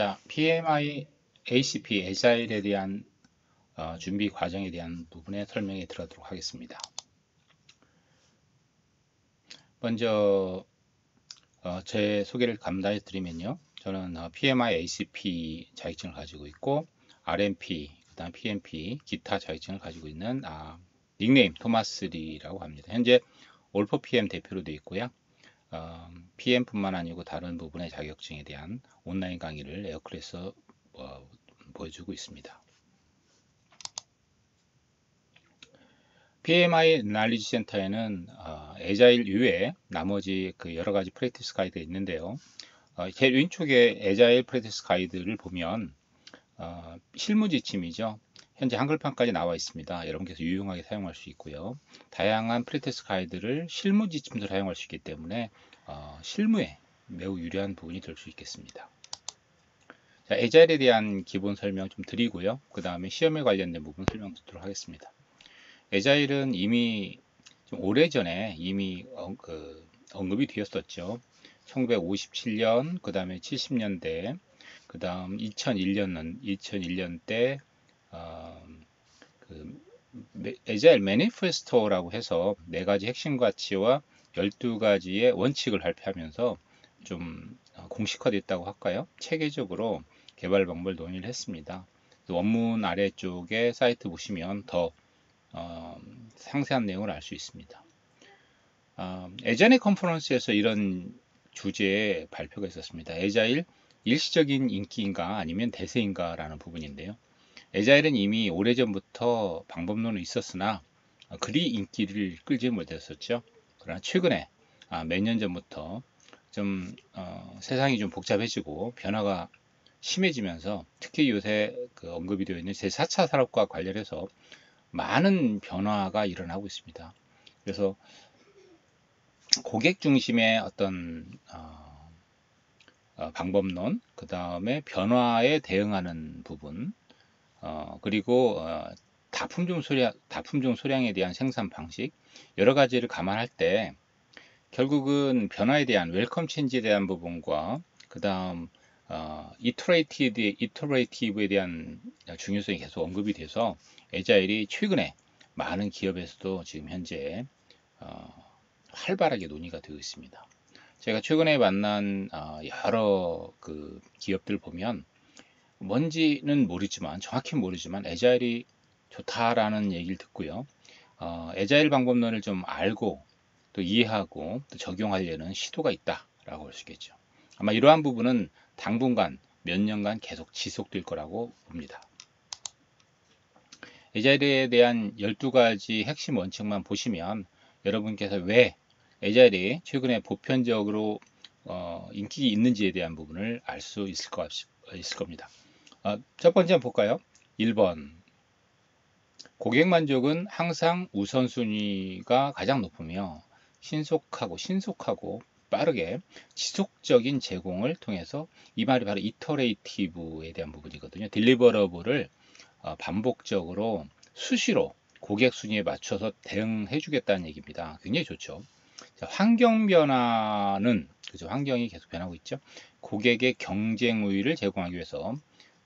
자, PMI ACP 에자일에 대한 준비 과정에 대한 부분에 설명에 들어가도록 하겠습니다. 먼저 제 소개를 간단히 드리면요. 저는 PMI ACP 자격증을 가지고 있고 RMP, 그다음 PMP, 기타 자격증을 가지고 있는 닉네임 토마스리라고 합니다. 현재 올포 PM 대표로 되어 있고요. PM뿐만 아니고 다른 부분의 자격증에 대한 온라인 강의를 에어클에서 보여주고 있습니다. PMI 날리지 센터에는 에자일 이외에 나머지 여러 가지 프랙티스 가이드가 있는데요. 제일 왼쪽에 에자일 프랙티스 가이드를 보면 실무 지침이죠. 현재 한글판까지 나와 있습니다. 여러분께서 유용하게 사용할 수 있고요. 다양한 프랙티스 가이드를 실무 지침도 사용할 수 있기 때문에 실무에 매우 유리한 부분이 될 수 있겠습니다. 자, 에자일에 대한 기본 설명 좀 드리고요. 그 다음에 시험에 관련된 부분 설명 드리도록 하겠습니다. 에자일은 이미 좀 오래전에 이미 언급이 되었었죠. 1957년, 그 다음에 70년대, 그 다음 2001년대 에자일 매니페스토라고 해서 4가지 핵심 가치와 12가지의 원칙을 발표하면서 좀 공식화됐다고 할까요? 체계적으로 개발 방법을 논의를 했습니다. 원문 아래쪽에 사이트 보시면 더 상세한 내용을 알 수 있습니다. 예전의 컨퍼런스에서 이런 주제의 발표가 있었습니다. 에자일 일시적인 인기인가 아니면 대세인가 라는 부분인데요. 에자일은 이미 오래전부터 방법론은 있었으나 그리 인기를 끌지 못했었죠. 그러나 최근에 몇 년 전부터 좀 세상이 좀 복잡해지고 변화가 심해지면서 특히 요새 언급이 되어 있는 제4차 산업과 관련해서 많은 변화가 일어나고 있습니다. 그래서 고객 중심의 어떤 방법론, 그 다음에 변화에 대응하는 부분, 그리고 다품종 소량에 대한 생산 방식, 여러 가지를 감안할 때 결국은 변화에 대한 웰컴 체인지에 대한 부분과 그 다음 이터레이티브에 대한 중요성이 계속 언급이 돼서 에자일이 최근에 많은 기업에서도 지금 현재 활발하게 논의가 되고 있습니다. 제가 최근에 만난 여러 기업들 보면 뭔지는 모르지만 정확히 모르지만 에자일이 좋다라는 얘기를 듣고요. 에자일 방법론을 좀 알고 또 이해하고 또 적용하려는 시도가 있다라고 볼 수 있겠죠. 아마 이러한 부분은 당분간 몇 년간 계속 지속될 거라고 봅니다. 에자일에 대한 12가지 핵심 원칙만 보시면 여러분께서 왜 에자일이 최근에 보편적으로 인기 있는지에 대한 부분을 알 수 있을 겁니다. 첫 번째 한번 볼까요? 1번 고객 만족은 항상 우선순위가 가장 높으며 신속하고 빠르게 지속적인 제공을 통해서, 이 말이 바로 이터레이티브에 대한 부분이거든요. 딜리버러블을 반복적으로 수시로 고객 순위에 맞춰서 대응해 주겠다는 얘기입니다. 굉장히 좋죠. 자, 환경 변화는 환경이 계속 변하고 있죠. 고객의 경쟁 우위를 제공하기 위해서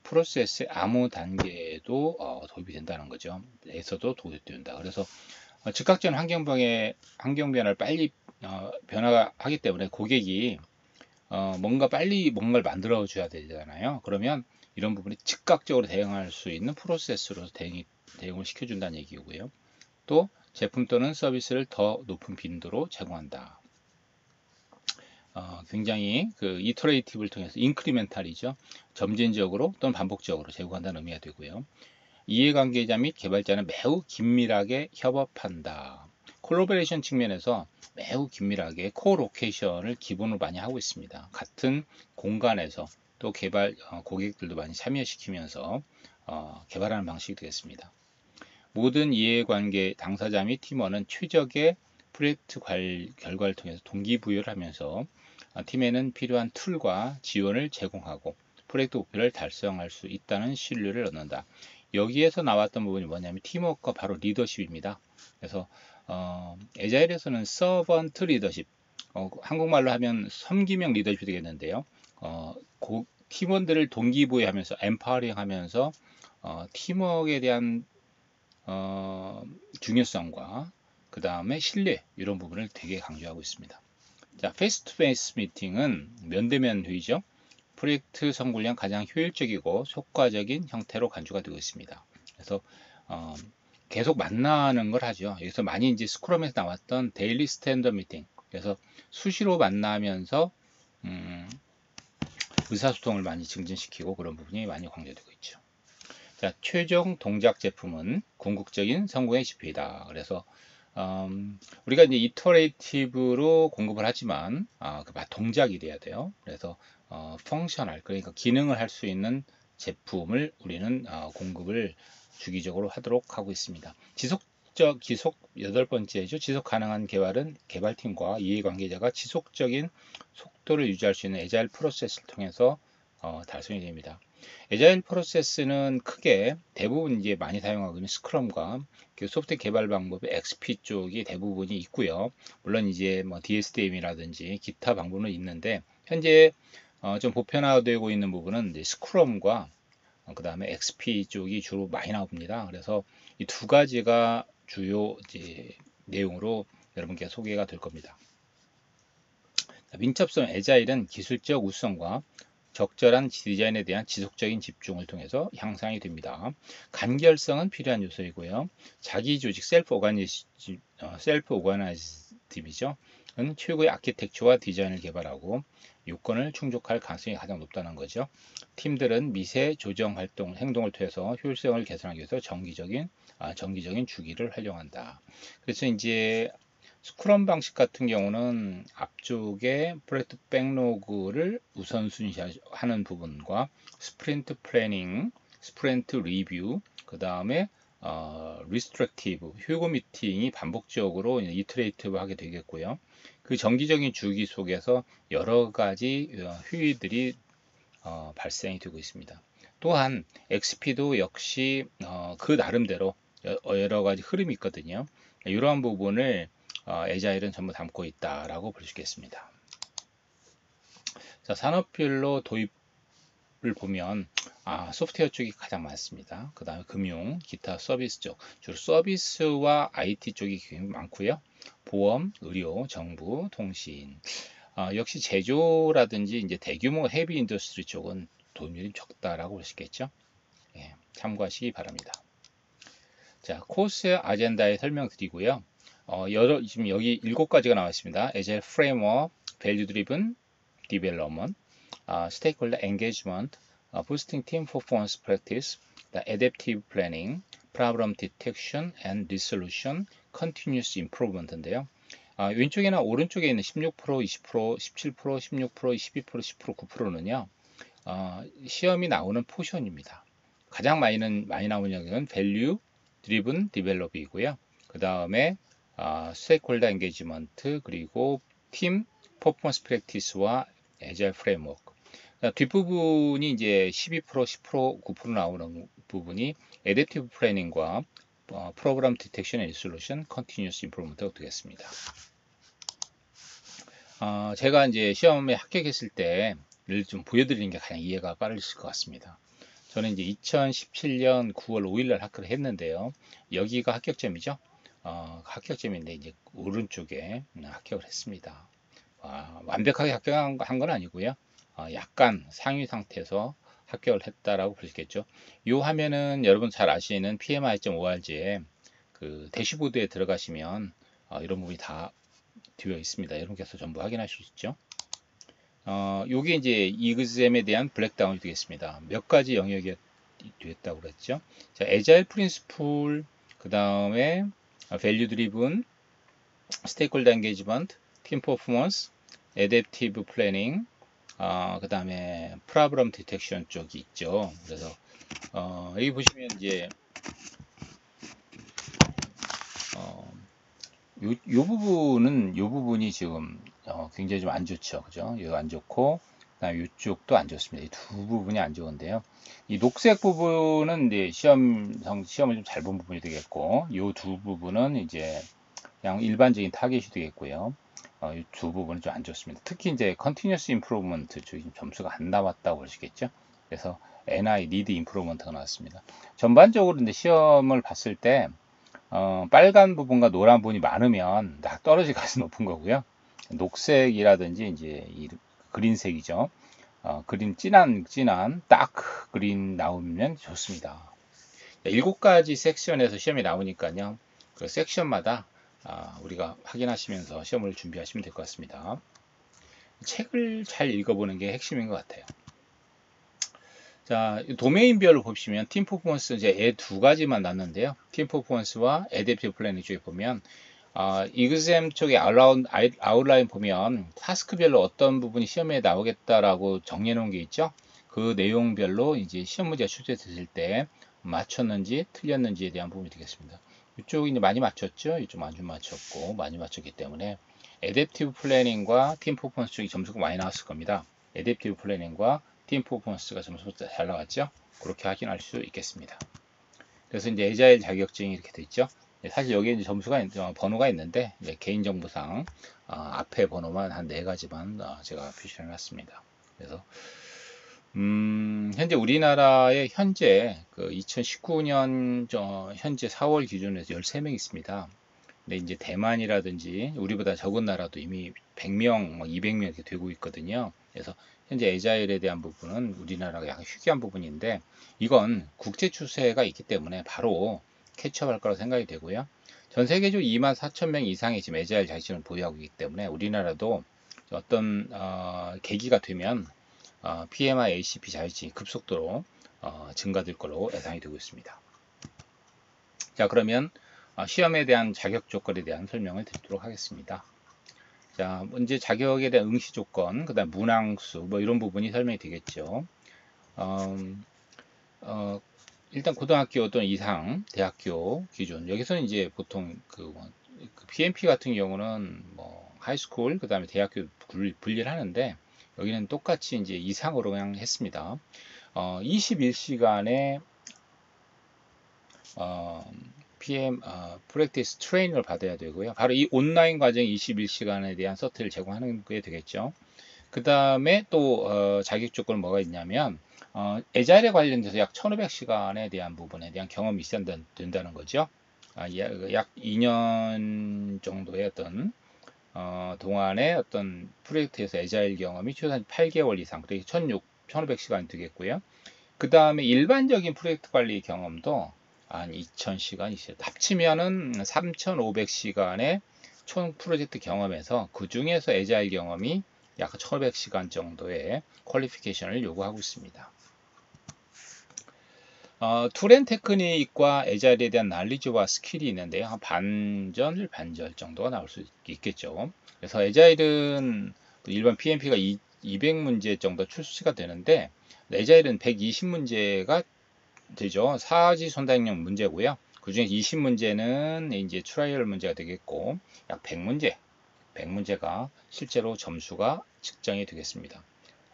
프로세스의 아무 단계에도 도입이 된다는 거죠. 에서도 도입된다. 그래서 즉각적인 환경 변화를 빨리 변화하기 때문에 고객이 빨리 뭔가를 만들어 줘야 되잖아요. 그러면 이런 부분이 즉각적으로 대응할 수 있는 프로세스로 대응을 시켜준다는 얘기고요. 또 제품 또는 서비스를 더 높은 빈도로 제공한다. 굉장히 이터레이티브를 통해서 인크리멘탈이죠. 점진적으로 또는 반복적으로 제공한다는 의미가 되고요. 이해관계자 및 개발자는 매우 긴밀하게 협업한다. 콜라보레이션 측면에서 매우 긴밀하게 코로케이션을 기본으로 많이 하고 있습니다. 같은 공간에서 또 고객들도 많이 참여시키면서 개발하는 방식이 되겠습니다. 모든 이해관계 당사자 및 팀원은 최적의 프로젝트 결과를 통해서 동기부여를 하면서 팀에는 필요한 툴과 지원을 제공하고 프로젝트 목표를 달성할 수 있다는 신뢰를 얻는다. 여기에서 나왔던 부분이 뭐냐면 팀워크와 바로 리더십입니다. 그래서 에자일에서는 서번트 리더십, 한국말로 하면 섬기명 리더십이 되겠는데요. 팀원들을 동기부여하면서 엠파워링하면서 팀워크에 대한 중요성과 그 다음에 신뢰 이런 부분을 되게 강조하고 있습니다. 자, 페이스 투 페이스 미팅은 면대면 회의죠. 프로젝트 성공을 위한 가장 효율적이고 효과적인 형태로 간주가 되고 있습니다. 그래서 계속 만나는 걸 하죠. 여기서 많이 이제 스크럼에서 나왔던 데일리 스탠더 미팅, 그래서 수시로 만나면서 의사소통을 많이 증진시키고 그런 부분이 많이 강조되고 있죠. 자, 최종 동작 제품은 궁극적인 성공의 지표이다. 그래서 우리가 이제 이터레이티브로 공급을 하지만 동작이 돼야 돼요. 그래서 펑셔널, 그러니까 기능을 할 수 있는 제품을 우리는 공급을 주기적으로 하도록 하고 있습니다. 지속 8번째죠. 지속 가능한 개발은 개발팀과 이해관계자가 지속적인 속도를 유지할 수 있는 애자일 프로세스를 통해서 달성이 됩니다. 애자일 프로세스는 크게 대부분 이제 많이 사용하고 있는 스크럼과 그 소프트웨어 개발 방법의 XP 쪽이 대부분이 있고요. 물론 이제 뭐 DSDM이라든지 기타 방법은 있는데 현재 좀 보편화되고 있는 부분은 이제 스크럼과 그 다음에 XP 쪽이 주로 많이 나옵니다. 그래서 이 두 가지가 주요 이제 내용으로 여러분께 소개가 될 겁니다. 민첩성 애자일은 기술적 우수성과 적절한 디자인에 대한 지속적인 집중을 통해서 향상이 됩니다. 간결성은 필요한 요소이고요. 자기 조직 셀프 오가나이즘이죠. 은 최고의 아키텍처와 디자인을 개발하고 요건을 충족할 가능성이 가장 높다는 거죠. 팀들은 미세 조정 행동을 통해서 효율성을 개선하기 위해서 정기적인 주기를 활용한다. 그래서 이제 스크럼 방식 같은 경우는 앞쪽에 프로젝트 백로그를 우선순위하는 부분과 스프린트 플래닝, 스프린트 리뷰, 그 다음에 리스트렉티브, 휴고 미팅이 반복적으로 이터레이티브 하게 되겠고요. 그 정기적인 주기 속에서 여러 가지 휴일들이 발생이 되고 있습니다. 또한 XP도 역시 그 나름대로 여러 가지 흐름이 있거든요. 이러한 부분을 애자일은 전부 담고 있다라고 볼 수 있겠습니다. 자, 산업별로 도입을 보면 소프트웨어 쪽이 가장 많습니다. 그 다음에 금융, 기타 서비스 쪽, 주로 서비스와 IT 쪽이 굉장히 많고요. 보험, 의료, 정부, 통신, 역시 제조라든지 이제 대규모 헤비 인더스트리 쪽은 도입률이 적다라고 볼 수 있겠죠. 예, 참고하시기 바랍니다. 자, 코스 아젠다에 설명드리고요. 지금 여기 7가지가 나와 있습니다. Agile Framework, Value Driven Development, Stakeholder Engagement, Boosting Team Performance Practice, Adaptive Planning, Problem Detection and Resolution, Continuous Improvement인데요. 왼쪽이나 오른쪽에 있는 16%, 20%, 17%, 16%, 22%, 10%, 9%는요. 시험이 나오는 포션입니다. 가장 많이 나오는 영역은 Value Driven Develop이고요. 그 다음에 스테이크홀더 엔게이지먼트, 그리고 팀 퍼포먼스 프랙티스와 애자일 프레임워크. 뒷부분이 이제 12%, 10%, 9% 나오는 부분이 애댑티브 플래닝과 프로그램 디텍션 앤 솔루션, 컨티뉴어스 임프루먼트가 되겠습니다. 제가 이제 시험에 합격했을 때를 좀 보여드리는 게 가장 이해가 빠르실 것 같습니다. 저는 이제 2017년 9월 5일날 합격을 했는데요. 여기가 합격점이죠. 합격점인데 이제 오른쪽에 합격을 했습니다. 완벽하게 합격한 건 아니고요. 약간 상위 상태에서 합격을 했다라고 볼 수 있겠죠. 이 화면은 여러분 잘 아시는 PMI.org에 그 대시보드에 들어가시면 이런 부분이 다 되어 있습니다. 여러분께서 전부 확인하실 수 있죠. 요게 이제 이그잼에 대한 블랙다운이 되겠습니다. 몇 가지 영역이 됐다고 그랬죠. 자, 애자일 프린시플, 그 다음에 밸류 드리븐, 스테이크홀더 엔게이지먼트, 팀 퍼포먼스, 애댑티브 플래닝, 그 다음에 프로블럼 디텍션 쪽이 있죠. 그래서 여기 보시면 이제 요 부분이 지금 굉장히 좀 안 좋죠. 그죠? 이거 안 좋고, 그다음에 이쪽도 안 좋습니다. 이 두 부분이 안 좋은데요. 이 녹색 부분은 이제 시험을 좀 잘 본 부분이 되겠고, 이 두 부분은 이제 그냥 일반적인 타겟이 되겠고요. 이 두 부분은 좀 안 좋습니다. 특히 이제 Continuous Improvement 쪽이 점수가 안 나왔다고 보시겠죠. 그래서 NI Need Improvement가 나왔습니다. 전반적으로 이제 시험을 봤을 때 빨간 부분과 노란 부분이 많으면 딱 떨어질 가능성이 높은 거고요. 녹색이라든지 이제 이 그린색이죠. 그린 진한 다크 그린 나오면 좋습니다. 7가지 섹션에서 시험이 나오니까요. 그 섹션마다 우리가 확인하시면서 시험을 준비하시면 될 것 같습니다. 책을 잘 읽어보는 게 핵심인 것 같아요. 자, 도메인별로 보시면 팀 퍼포먼스 이제 두 가지만 났는데요. 팀 퍼포먼스와 애댑티브 플래닝 쪽에 보면 이그잼 쪽에 아웃라인 보면 타스크별로 어떤 부분이 시험에 나오겠다라고 정리해 놓은 게 있죠. 그 내용별로 이제 시험 문제가 출제됐을 때 맞췄는지 틀렸는지에 대한 부분이 되겠습니다. 이쪽이 이제 많이 맞췄죠. 이쪽 많이 맞췄고 많이 맞췄기 때문에 애댑티브 플래닝과 팀 퍼포먼스 쪽이 점수가 많이 나왔을 겁니다. 애댑티브 플래닝과 팀 퍼포먼스가 점수가 잘 나왔죠. 그렇게 확인할 수 있겠습니다. 그래서 이제 에자일 자격증이 이렇게 돼 있죠. 사실 여기에 이제 점수가 번호가 있는데 개인정보상 앞에 번호만 한 4가지만 제가 표시를 해놨습니다. 그래서 현재 우리나라에 현재 그 2019년 현재 4월 기준으로 해서 13명 있습니다. 근데 이제 대만이라든지 우리보다 적은 나라도 이미 100명, 200명 이렇게 되고 있거든요. 그래서 현재 에자일에 대한 부분은 우리나라가 약간 희귀한 부분인데 이건 국제 추세가 있기 때문에 바로 캐치업할 거라고 생각이 되고요. 전 세계적으로 24,000명 이상이 지금 에자일 자격증을 보유하고 있기 때문에 우리나라도 어떤 계기가 되면 PMI ACP 자격증이 급속도로 증가될 걸로 예상이 되고 있습니다. 자, 그러면 시험에 대한 자격 조건에 대한 설명을 드리도록 하겠습니다. 자, 문제 자격에 대한 응시 조건, 그 다음 문항수, 뭐 이런 부분이 설명이 되겠죠. 일단 고등학교 또는 이상 대학교 기준, 여기서는 이제 보통 그 PMP 같은 경우는 뭐 하이스쿨, 그 다음에 대학교 분리를 하는데 여기는 똑같이 이제 이상으로 그냥 했습니다. 21시간의 프랙티스 트레이닝을 받아야 되고요. 바로 이 온라인 과정 21시간에 대한 서트를 제공하는 게 되겠죠. 그 다음에 또 자격 조건은 뭐가 있냐면 에자일에 관련돼서 약 1500시간에 대한 부분에 대한 경험이 있어야 된다는 거죠. 약 2년 정도의 어떤 동안의 어떤 프로젝트에서 에자일 경험이 최소한 8개월 이상, 그러니까 1500시간 되겠고요. 그 다음에 일반적인 프로젝트 관리 경험도 한 2000시간 있어요. 합치면은 3500시간의 총 프로젝트 경험에서 그 중에서 에자일 경험이 약 1500시간 정도의 퀄리피케이션을 요구하고 있습니다. 툴앤 테크닉과 에자일에 대한 난리지와 스킬이 있는데요. 한 반절 정도가 나올 수 있겠죠. 그래서 에자일은 일반 PMP가 200문제 정도 출시가 되는데 에자일은 120문제가 되죠. 사지선다형 문제고요. 그 중에 20문제는 이제 트라이얼 문제가 되겠고 약 100문제가 실제로 점수가 측정이 되겠습니다.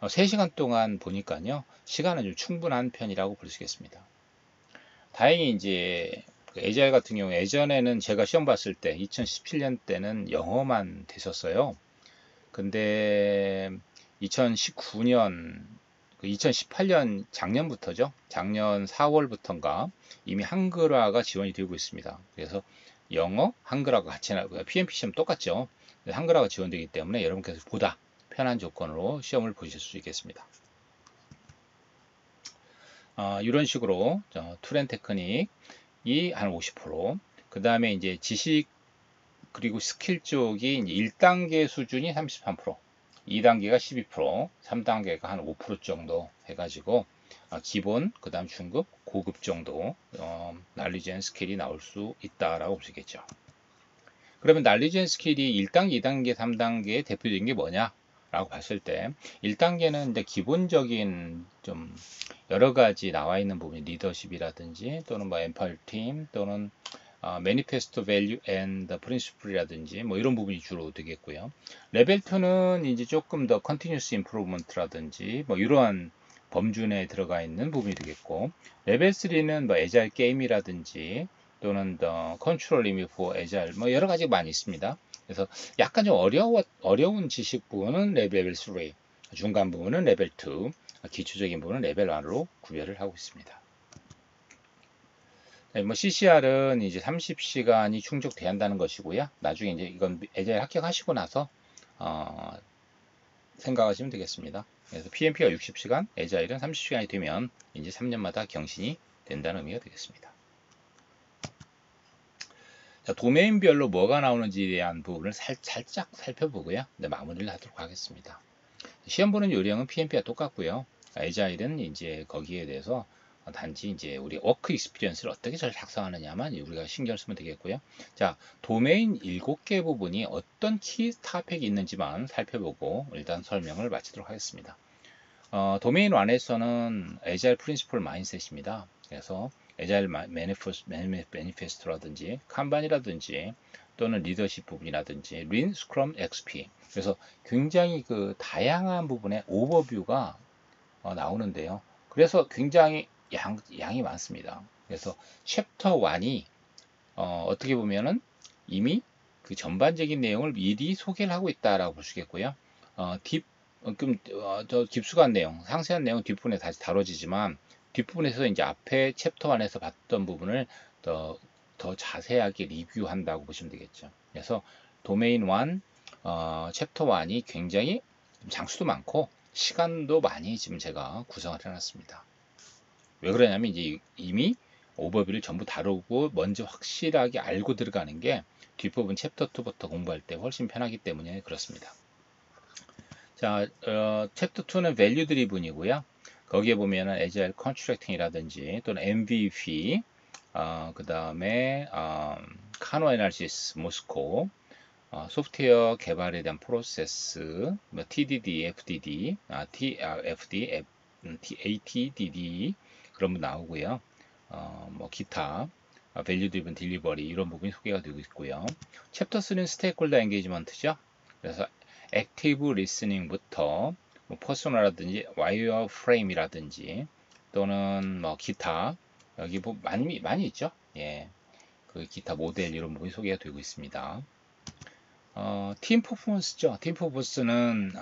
3시간 동안 보니까요. 시간은 좀 충분한 편이라고 볼 수 있겠습니다. 다행히 이제 에자일 같은 경우 예전에는 제가 시험 봤을 때 2017년 때는 영어만 됐었어요. 근데 2019년 2018년 작년부터죠. 작년 4월부터인가 이미 한글화가 지원이 되고 있습니다. 그래서 영어, 한글화가 같이 나고요. PMP 시험 똑같죠. 한글화가 지원되기 때문에 여러분께서 보다 편한 조건으로 시험을 보실 수 있겠습니다. 이런 식으로 툴앤 테크닉이 한 50%, 그 다음에 이제 지식 그리고 스킬 쪽이 이제 1단계 수준이 33%, 2단계가 12%, 3단계가 한 5% 정도 해가지고 기본, 그 다음 중급, 고급 정도 날리지 앤 스킬이 나올 수 있다라고 볼 수 있겠죠. 그러면 날리지 앤 스킬이 1단계, 2단계, 3단계의 대표적인 게 뭐냐? 라고 봤을 때 1단계는 이제 기본적인 좀 여러 가지 나와 있는 부분이 리더십이라든지 또는 뭐 엠파일 팀 또는 Manifesto Value and Principle이라든지 뭐 이런 부분이 주로 되겠고요. 레벨 2는 이제 조금 더 Continuous Improvement라든지 뭐 이러한 범주 내에 들어가 있는 부분이 되겠고, 레벨 3는 뭐 Agile 게임이라든지 또는 The Control Limit for Agile 뭐 여러 가지 많이 있습니다. 그래서 약간 좀 어려운 지식 부분은 레벨 3, 중간 부분은 레벨 2, 기초적인 부분은 레벨 1으로 구별을 하고 있습니다. 네, 뭐 CCR은 이제 30시간이 충족돼야 한다는 것이고요. 나중에 이제 이건 에자일 합격하시고 나서 생각하시면 되겠습니다. 그래서 PMP가 60시간, 에자일은 30시간이 되면 이제 3년마다 경신이 된다는 의미가 되겠습니다. 자, 도메인별로 뭐가 나오는지에 대한 부분을 살짝 살펴보고요. 네, 마무리를 하도록 하겠습니다. 시험 보는 요령은 PMP와 똑같고요. 에자일은 이제 거기에 대해서 단지 이제 우리 워크 익스피리언스를 어떻게 잘 작성하느냐만 우리가 신경 쓰면 되겠고요. 자, 도메인 7개 부분이 어떤 키 토픽이 있는지만 살펴보고 일단 설명을 마치도록 하겠습니다. 도메인 1에서는 에자일 프린시플 마인셋입니다. 그래서 에자일 매니페스토라든지 칸반이라든지 또는 리더십 부분이라든지 린, 스크럼, XP. 그래서 굉장히 그 다양한 부분의 오버뷰가 나오는데요. 그래서 굉장히 양이 많습니다. 그래서 챕터 1이 어떻게 보면은 이미 그 전반적인 내용을 미리 소개를 하고 있다라고 볼 수 있겠고요. 더 깊숙한 내용, 상세한 내용 뒷부분에 다시 다뤄지지만 뒷부분에서 이제 앞에 챕터 1에서 봤던 부분을 더 자세하게 리뷰한다고 보시면 되겠죠. 그래서 도메인 1, 챕터 1이 굉장히 장수도 많고 시간도 많이 지금 제가 구성을 해놨습니다. 왜 그러냐면 이제 이미 오버뷰를 전부 다루고 먼저 확실하게 알고 들어가는 게 뒷부분 챕터 2부터 공부할 때 훨씬 편하기 때문에 그렇습니다. 자, 챕터 2는 밸류 드리븐이고요. 거기에 보면은 에자일 컨트랙팅이라든지 또는 MVP, 그 다음에 카노 애널시스 모스코, 소프트웨어 개발에 대한 프로세스, 뭐 TDD, FDD, FD, ATDD 그런 분 나오고요. 뭐 기타, 밸류 드리븐 딜리버리 이런 부분이 소개가 되고 있고요. 챕터 3는 스테이크홀더 엔게이지먼트죠. 그래서 액티브 리스닝부터 뭐 퍼소나라든지 와이어 프레임이라든지 또는 뭐 기타 여기 뭐 많이 있죠. 예, 그 기타 모델 이런 부분이 소개가 되고 있습니다. 팀 퍼포먼스죠. 팀 퍼포먼스는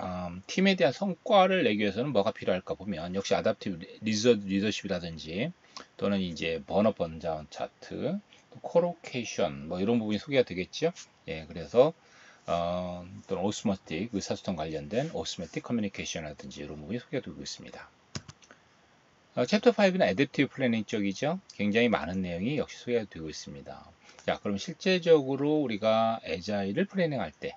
팀에 대한 성과를 내기 위해서는 뭐가 필요할까 보면 역시 아답티브 리더십이라든지 또는 이제 번업 번자운 차트, 코로케이션 뭐 이런 부분이 소개가 되겠죠. 예, 그래서 또는 오스모틱 의사소통 관련된 오스모틱 커뮤니케이션이라든지 이런 부분이 소개가 되고 있습니다. 챕터 5는 애댑티브 플래닝 쪽이죠. 굉장히 많은 내용이 역시 소개가 되고 있습니다. 자, 그럼 실제적으로 우리가 에자일을 플래닝할 때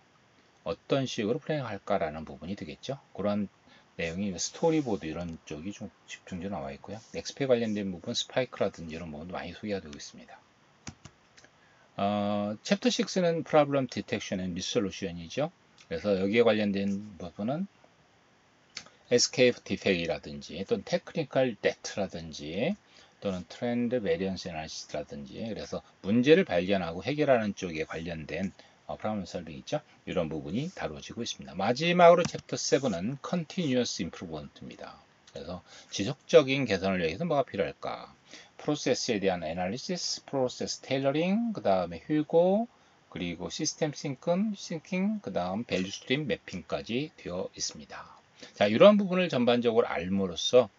어떤 식으로 플래닝할까라는 부분이 되겠죠. 그런 내용이 스토리보드 이런 쪽이 좀 집중적으로 나와 있고요. 엑스페 관련된 부분, 스파이크라든지 이런 부분도 많이 소개가 되고 있습니다. 챕터 6는 프로블럼 디텍션 앤 리솔루션이죠. 그래서 여기에 관련된 부분은 escape defect이라든지 또는 technical debt라든지 또는 트렌드 베리언스 애널리시스라든지 그래서 문제를 발견하고 해결하는 쪽에 관련된 프로블럼 솔빙 있죠. 이런 부분이 다루어지고 있습니다. 마지막으로 챕터 7은 continuous improvement입니다. 그래서 지속적인 개선을 위해서 뭐가 필요할까? 프로세스에 대한 애널리시스, 프로세스 테일러링, 그 다음에 휴고, 그리고 시스템 싱킹, 그 다음 밸류 스트림 매핑까지 되어 있습니다. 자, 이런 부분을 전반적으로 알므로써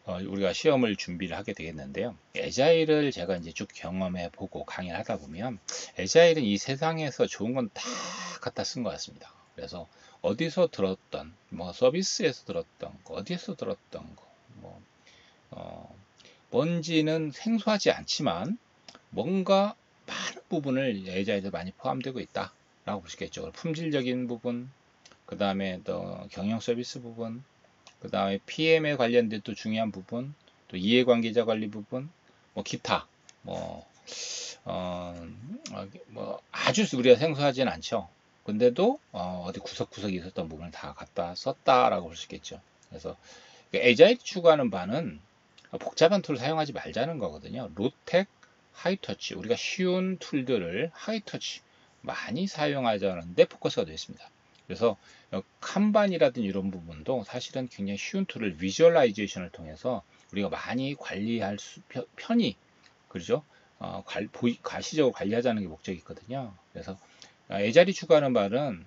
우리가 시험을 준비를 하게 되겠는데요. 에자일을 제가 이제 쭉 경험해 보고 강의를 하다 보면 에자일은 이 세상에서 좋은 건 다 갖다 쓴 것 같습니다. 그래서 어디서 들었던, 뭐 서비스에서 들었던 거, 어디에서 들었던 거, 뭔지는 생소하지 않지만 뭔가 많은 부분을 에자일에 많이 포함되고 있다. 라고 보시겠죠. 품질적인 부분, 그 다음에 또 경영 서비스 부분, 그 다음에 PM에 관련된 또 중요한 부분, 또 이해관계자 관리 부분, 뭐 기타, 뭐 아주 우리가 생소하진 않죠. 근데도 어디 구석구석에 있었던 부분을 다 갖다 썼다라고 볼 수 있겠죠. 그래서 에자일 추구하는 바는 복잡한 툴을 사용하지 말자는 거거든요. 로텍, 하이터치, 우리가 쉬운 툴들을 하이터치 많이 사용하자는데 포커스가 되어 있습니다. 그래서 칸반이라든지 이런 부분도 사실은 굉장히 쉬운 툴을 비주얼라이제이션을 통해서 우리가 많이 관리할 편히 그렇죠. 가시적으로 관리하자는 게 목적이 있거든요. 그래서 애자리 추구하는 말은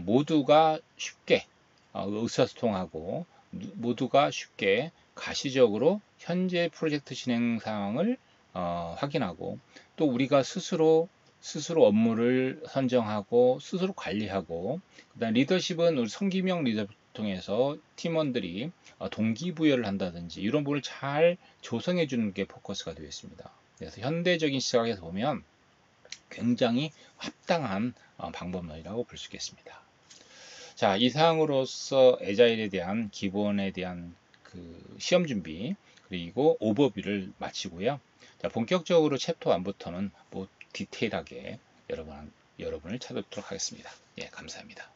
모두가 쉽게 의사소통하고 모두가 쉽게 가시적으로 현재 프로젝트 진행 상황을 확인하고 또 우리가 스스로 업무를 선정하고 스스로 관리하고 그다음 리더십은 우리 성기명 리더 통해서 팀원들이 동기부여를 한다든지 이런 부분을 잘 조성해 주는 게 포커스가 되어 있습니다. 그래서 현대적인 시각에서 보면 굉장히 합당한 방법론이라고 볼 수 있겠습니다. 자, 이상으로서 애자일에 대한 기본에 대한 그 시험 준비 그리고 오버뷰를 마치고요. 자, 본격적으로 챕터 1부터는 뭐 디테일하게 여러분을 찾아뵙도록 하겠습니다. 예, 감사합니다.